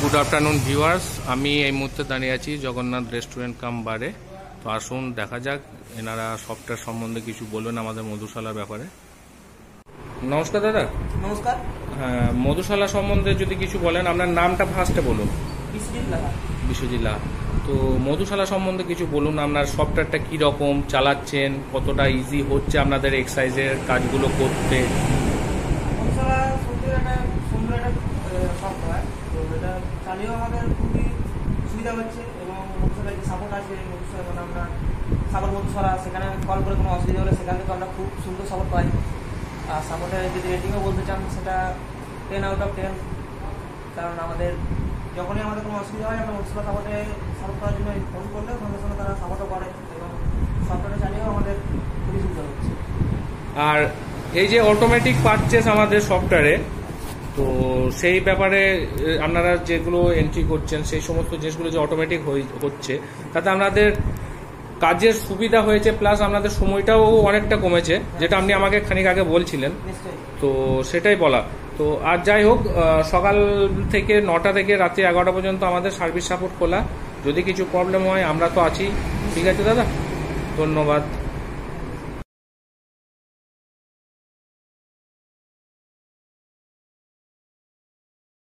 Good afternoon viewers, আমি এই মুহূর্তে দাঁড়িয়ে আছি জগন্নাথ রেস্টুরেন্ট কাম বারে। তো আসুন দেখা যাক এনারা সফটওয়্যার সম্বন্ধে কিছু বলবেন আমাদের মধুশালার ব্যাপারে। নমস্কার দাদা। নমস্কার। হ্যাঁ, মধুশালা সম্বন্ধে যদি কিছু বলেন, আপনার নামটা ফার্স্টে বলুন। বিশ্বজিৎ লাহা। তো মধুশালা সম্বন্ধে কিছু বলুন, আপনার সফটওয়্যারটা কীরকম চালাচ্ছেন, কতটা ইজি হচ্ছে আপনাদের এক্সারসাইজের কাজগুলো করতে। মধুশালা সত্যি একটা সুন্দর একটা সফটওয়্যার, তো এটা চালিয়েও আমাদের খুবই সুবিধা হচ্ছে এবং মধুশালায় যে সাপোর্ট আছে মধুশালা মানে আমরা সাপোর্ট মধুশালা সেখানে কল করে কোনো অসুবিধা হলে সেখান থেকে আমরা খুব সুন্দর সাপোর্ট পাই। আর সাপোর্টের যদি রেটিংও বলতে চান সেটা 10 আউট অফ 10, কারণ আমাদের যখনই আমাদের কোনো অসুবিধা হয় আমরা মধুশালা সাপোর্ট করার জন্য ফোন করলে সঙ্গে সঙ্গে তারা সাপোর্টও করে এবং সফটওয়্যারটা চালিয়েও আমাদের খুবই সুবিধা হচ্ছে। আর এই যে অটোমেটিক পারচেস আমাদের সফটওয়্যারে, তো সেই ব্যাপারে আপনারা যেগুলো এন্ট্রি করছেন সেই সমস্ত জিনিসগুলো যে অটোমেটিক হচ্ছে তাতে আপনাদের কাজের সুবিধা হয়েছে, প্লাস আপনাদের সময়টাও অনেকটা কমেছে, যেটা আপনি আমাকে খানিক আগে বলছিলেন। তো সেটাই বলা। তো আর যাই হোক, সকাল থেকে 9টা থেকে রাত্রি 11টা পর্যন্ত আমাদের সার্ভিস সাপোর্ট খোলা। যদি কিছু প্রবলেম হয় আমরা তো আছি। ঠিক আছে দাদা, ধন্যবাদ।